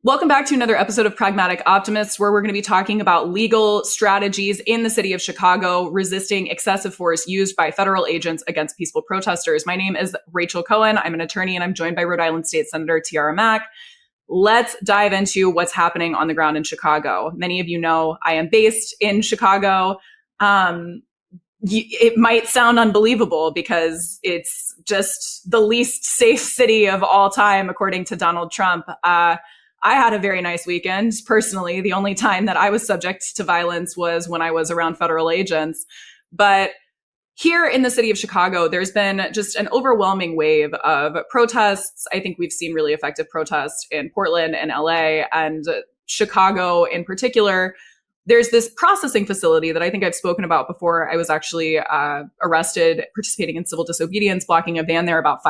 Welcome back to another episode of Pragmatic Optimists, where we're going to be talking about legal strategies in the city of Chicago resisting excessive force used by federal agents against peaceful protesters. My name is Rachel Cohen. I'm an attorney, and I'm joined by Rhode Island State Senator Tiara Mack. Let's dive into what's happening on the ground in Chicago. Many of you know I am based in Chicago. It might sound unbelievable because it's just the least safe city of all time, according to Donald Trump. I had a very nice weekend. Personally, the only time that I was subject to violence was when I was around federal agents. But here in the city of Chicago, there's been just an overwhelming wave of protests. I think we've seen really effective protests in Portland and LA and Chicago in particular. There's this processing facility that I think I've spoken about before. I was actually arrested participating in civil disobedience, blocking a van there about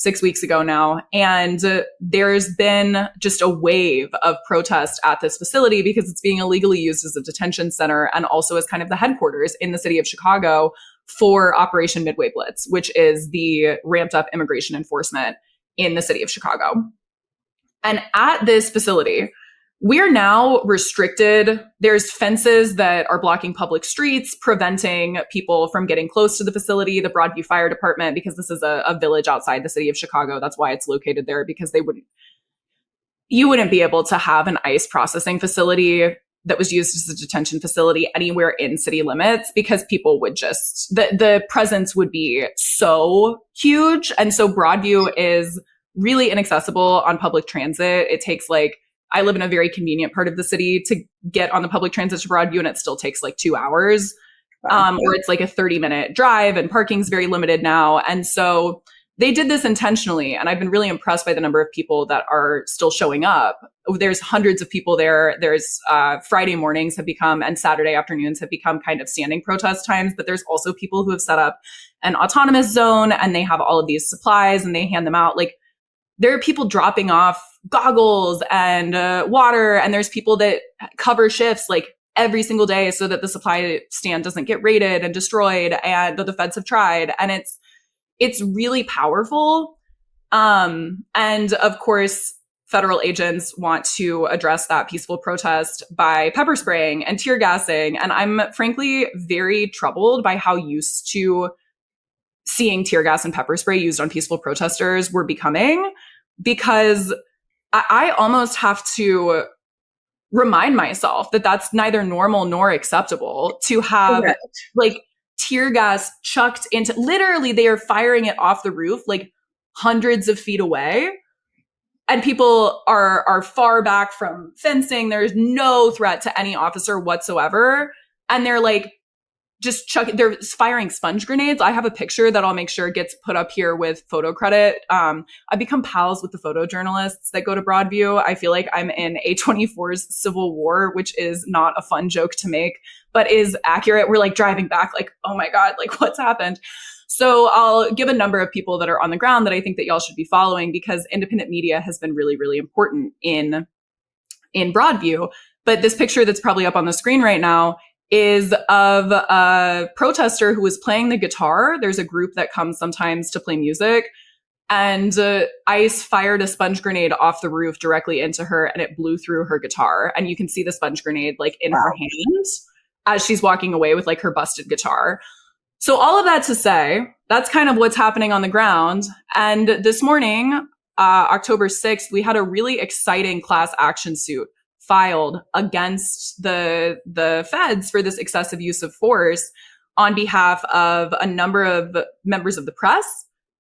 6 weeks ago now. And there's been just a wave of protest at this facility because it's being illegally used as a detention center and also as kind of the headquarters in the city of Chicago for Operation Midway Blitz, which is the ramped up immigration enforcement in the city of Chicago. And at this facility, we're now restricted. There's fences that are blocking public streets, preventing people from getting close to the facility, the Broadview Fire Department, because this is a village outside the city of Chicago. That's why it's located there, because you wouldn't be able to have an ICE processing facility that was used as a detention facility anywhere in city limits, because people would just, the presence would be so huge. And so Broadview is really inaccessible on public transit. It takes I live in a very convenient part of the city to get on the public transit to Broadview, and it still takes 2 hours. Or it's a 30-minute drive, and parking's very limited now. And so they did this intentionally. And I've been really impressed by the number of people that are still showing up. There's hundreds of people there. There's Friday mornings have become, and Saturday afternoons have become kind of standing protest times. But there's also people who have set up an autonomous zone, and they have all of these supplies and they hand them out. There are people dropping off goggles and water, and there's people that cover shifts every single day so that the supply stand doesn't get raided and destroyed, and the feds have tried. And it's really powerful. And of course, federal agents want to address that peaceful protest by pepper spraying and tear gassing. And I'm frankly very troubled by how used to seeing tear gas and pepper spray used on peaceful protesters we're becoming, because I almost have to remind myself that that's neither normal nor acceptable to have tear gas chucked into, literally they are firing it off the roof hundreds of feet away, and people are far back from fencing. There's no threat to any officer whatsoever, and they're they're firing sponge grenades. I have a picture that I'll make sure gets put up here with photo credit. I've become pals with the photojournalists that go to Broadview. I feel like I'm in A24's Civil War, which is not a fun joke to make, but is accurate. We're driving back oh my God, what's happened? So I'll give a number of people that are on the ground that I think that y'all should be following, because independent media has been really, really important in Broadview. But this picture that's probably up on the screen right now is of a protester who was playing the guitar. There's a group that comes sometimes to play music, and ICE fired a sponge grenade off the roof directly into her, and it blew through her guitar. And you can see the sponge grenade in her hand as she's walking away with her busted guitar. So all of that to say, that's kind of what's happening on the ground. And this morning, October 6th, we had a really exciting class action suit filed against the feds for this excessive use of force on behalf of a number of members of the press,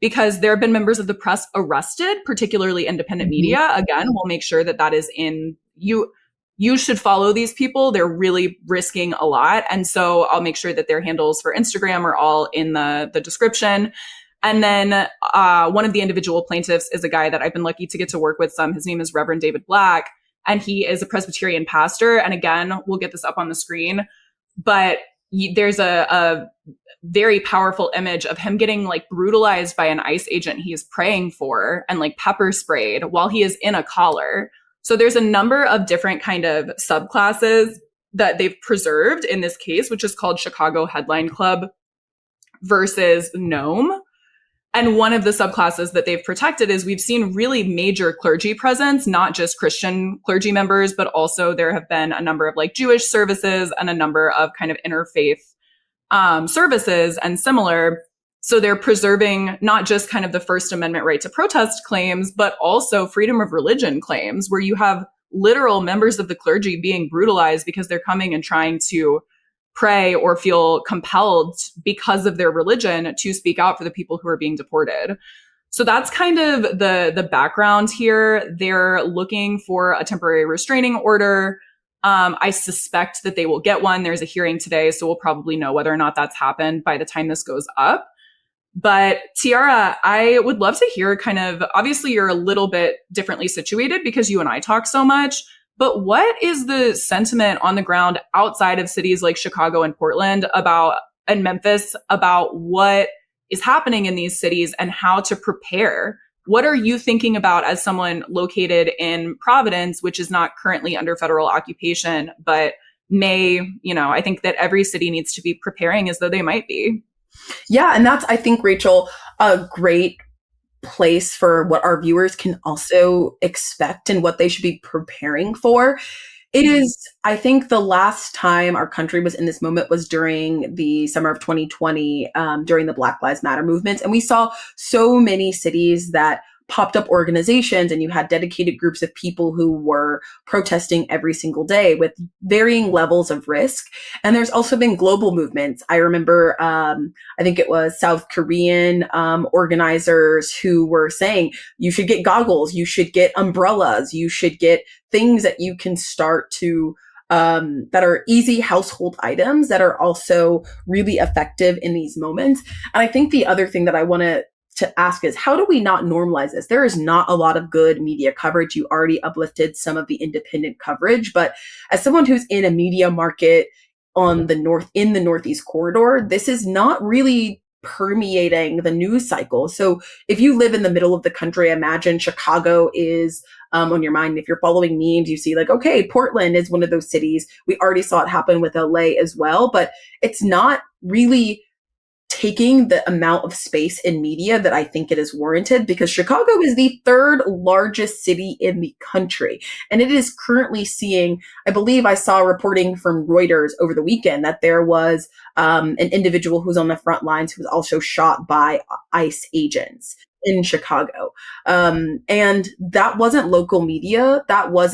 because there have been members of the press arrested, particularly independent media. Again, we'll make sure that is in you. You should follow these people. They're really risking a lot. And so I'll make sure that their handles for Instagram are all in the description. And then one of the individual plaintiffs is a guy that I've been lucky to get to work with some. His name is Reverend David Black. And he is a Presbyterian pastor. And again, we'll get this up on the screen, but there's a very powerful image of him getting brutalized by an ICE agent he is praying for, and pepper sprayed while he is in a collar. So there's a number of different kind of subclasses that they've preserved in this case, which is called Chicago Headline Club versus Gnome. And one of the subclasses that they've protected is we've seen really major clergy presence, not just Christian clergy members, but also there have been a number of like Jewish services and a number of kind of interfaith services and similar. So they're preserving not just kind of the First Amendment right to protest claims, but also freedom of religion claims, where you have literal members of the clergy being brutalized because they're coming and trying to pray or feel compelled because of their religion to speak out for the people who are being deported. So that's kind of the background here. They're looking for a temporary restraining order. I suspect that they will get one. There's a hearing today, so we'll probably know whether or not that's happened by the time this goes up. But Tiara, I would love to hear kind of, obviously you're a little bit differently situated because you and I talk so much, but what is the sentiment on the ground outside of cities like Chicago and Portland and Memphis about what is happening in these cities and how to prepare? What are you thinking about as someone located in Providence, which is not currently under federal occupation, but I think that every city needs to be preparing as though they might be. Yeah, and that's, I think, Rachel, a great place for what our viewers can also expect and what they should be preparing for. It is, I think the last time our country was in this moment was during the summer of 2020, during the Black Lives Matter movement. And we saw so many cities that popped up organizations, and you had dedicated groups of people who were protesting every single day with varying levels of risk. And there's also been global movements. I remember, I think it was South Korean organizers who were saying, you should get goggles, you should get umbrellas, you should get things that you can start to that are easy household items that are also really effective in these moments. And I think the other thing that I want to ask is, how do we not normalize this? There is not a lot of good media coverage. You already uplifted some of the independent coverage, but as someone who's in a media market in the Northeast corridor, this is not really permeating the news cycle. So if you live in the middle of the country, imagine Chicago is on your mind. If you're following memes, you see like, okay, Portland is one of those cities. We already saw it happen with LA as well, but it's not really taking the amount of space in media that I think it is warranted, because Chicago is the third largest city in the country. And it is currently seeing, I believe I saw reporting from Reuters over the weekend that there was an individual who's on the front lines who was also shot by ICE agents in Chicago. And that wasn't local media. That was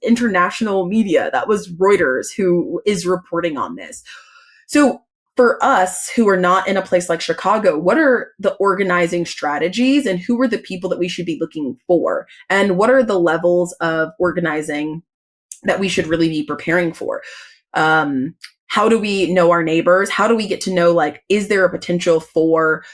international media. That was Reuters who is reporting on this. So for us who are not in a place like Chicago, what are the organizing strategies and who are the people that we should be looking for? And what are the levels of organizing that we should really be preparing for? How do we know our neighbors? How do we get to know, like, is there a potential for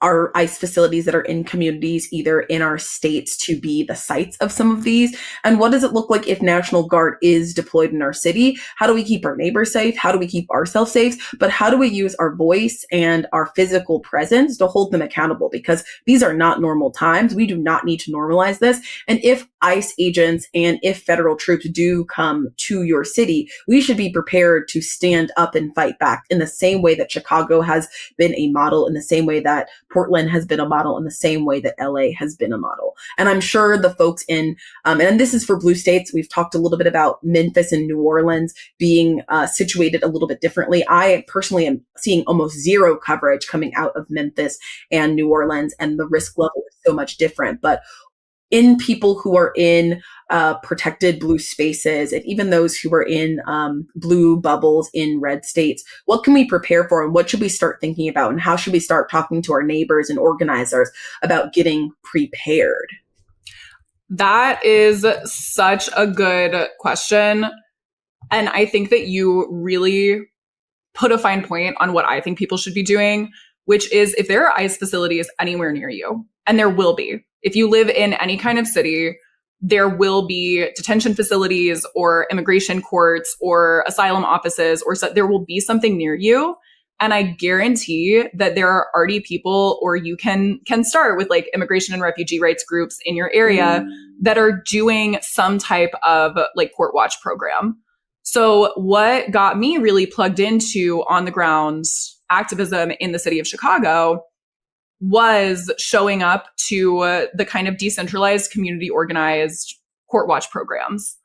our ICE facilities that are in communities, either in our states, to be the sites of some of these? And what does it look like if National Guard is deployed in our city? How do we keep our neighbors safe? How do we keep ourselves safe? But how do we use our voice and our physical presence to hold them accountable? Because these are not normal times. We do not need to normalize this. And if ICE agents and if federal troops do come to your city, we should be prepared to stand up and fight back in the same way that Chicago has been a model, in the same way that Portland has been a model, in the same way that LA has been a model. And I'm sure the folks in, and this is for blue states, we've talked a little bit about Memphis and New Orleans being situated a little bit differently. I personally am seeing almost zero coverage coming out of Memphis and New Orleans, and the risk level is so much different. But in people who are in protected blue spaces, and even those who are in blue bubbles in red states, what can we prepare for, and what should we start thinking about, and how should we start talking to our neighbors and organizers about getting prepared? That is such a good question. And I think that you really put a fine point on what I think people should be doing, which is, if there are ICE facilities anywhere near you, and there will be, if you live in any kind of city, there will be detention facilities or immigration courts or asylum offices, or there will be something near you. And I guarantee that there are already people, or you can start with like immigration and refugee rights groups in your area that are doing some type of like court watch program. So what got me really plugged into on the ground activism in the city of Chicago was showing up to the kind of decentralized, community organized court watch programs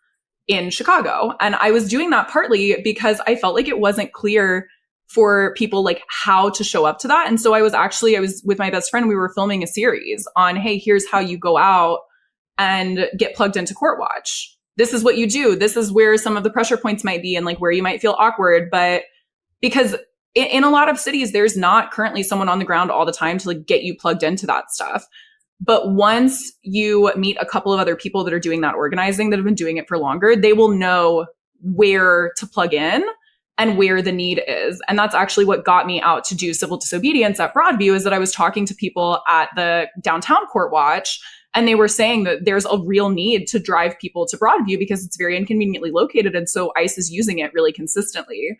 in Chicago. And I was doing that partly because I felt like it wasn't clear for people like how to show up to that. And so I was with my best friend, we were filming a series on, hey, here's how you go out and get plugged into court watch. This is what you do. This is where some of the pressure points might be and like where you might feel awkward. But because in a lot of cities, there's not currently someone on the ground all the time to like get you plugged into that stuff. But once you meet a couple of other people that are doing that organizing, that have been doing it for longer, they will know where to plug in and where the need is. And that's actually what got me out to do civil disobedience at Broadview, is that I was talking to people at the downtown court watch, and they were saying that there's a real need to drive people to Broadview because it's very inconveniently located. And so ICE is using it really consistently.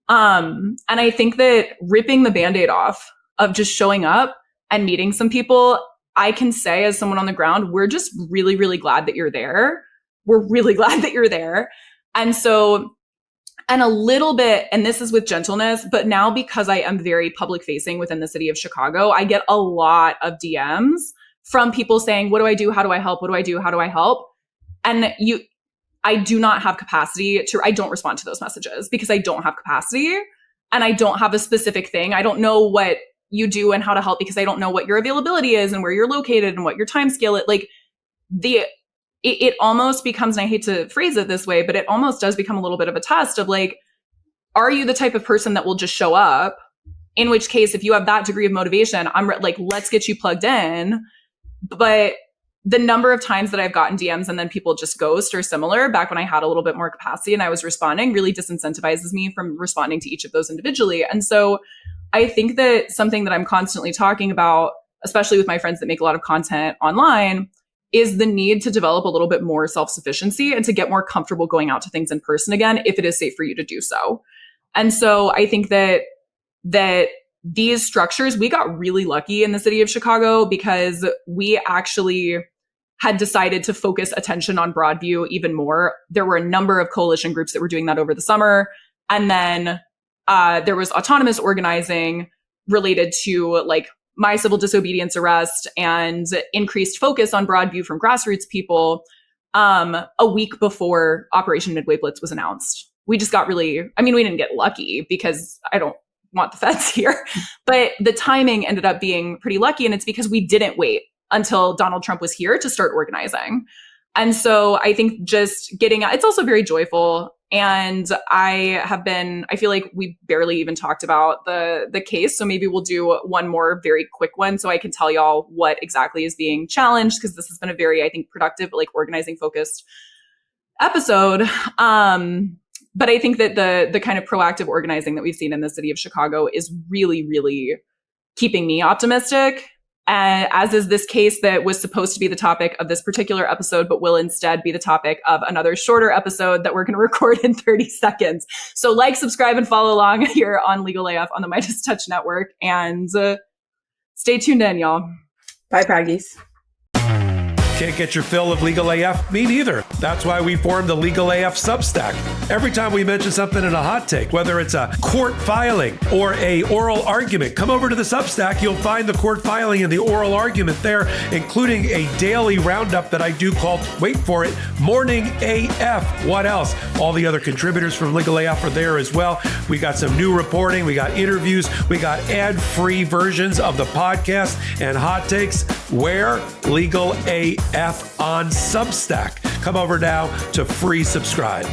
And I think that ripping the Band-Aid off of just showing up and meeting some people, I can say as someone on the ground, we're just really, really glad that you're there. We're really glad that you're there. And so, and a little bit, and this is with gentleness, but now because I am very public facing within the city of Chicago, I get a lot of DMs from people saying, what do I do? How do I help? What do I do? How do I help? And I do not have capacity I don't respond to those messages because I don't have capacity and I don't have a specific thing. I don't know what you do and how to help because I don't know what your availability is and where you're located and what your time scale is. Like it almost becomes, and I hate to phrase it this way, but it almost does become a little bit of a test of like, are you the type of person that will just show up? In which case, if you have that degree of motivation, I'm like, let's get you plugged in. But the number of times that I've gotten DMs and then people just ghost or similar back when I had a little bit more capacity and I was responding really disincentivizes me from responding to each of those individually. And so I think that something that I'm constantly talking about, especially with my friends that make a lot of content online, is the need to develop a little bit more self-sufficiency and to get more comfortable going out to things in person again, if it is safe for you to do so. And so I think that these structures, we got really lucky in the city of Chicago because we actually had decided to focus attention on Broadview even more. There were a number of coalition groups that were doing that over the summer. And then there was autonomous organizing related to like my civil disobedience arrest and increased focus on Broadview from grassroots people a week before Operation Midway Blitz was announced. We just got we didn't get lucky because I don't want the feds here, but the timing ended up being pretty lucky. And it's because we didn't wait until Donald Trump was here to start organizing. And so I think just getting out, it's also very joyful. And I feel like we barely even talked about the case. So maybe we'll do one more very quick one so I can tell y'all what exactly is being challenged, because this has been a very, I think, productive, like organizing focused episode. But I think that the kind of proactive organizing that we've seen in the city of Chicago is really, really keeping me optimistic. As is this case that was supposed to be the topic of this particular episode, but will instead be the topic of another shorter episode that we're going to record in 30 seconds. So like, subscribe, and follow along here on Legal AF on the Midas Touch Network. And stay tuned in, y'all. Bye, Praggies. Can't get your fill of Legal AF? Me neither. That's why we formed the Legal AF Substack. Every time we mention something in a hot take, whether it's a court filing or a oral argument, come over to the Substack. You'll find the court filing and the oral argument there, including a daily roundup that I do called, wait for it, Morning AF. What else? All the other contributors from Legal AF are there as well. We got some new reporting. We got interviews. We got ad-free versions of the podcast and hot takes. Where? Legal AF on Substack. Come over now to free subscribe.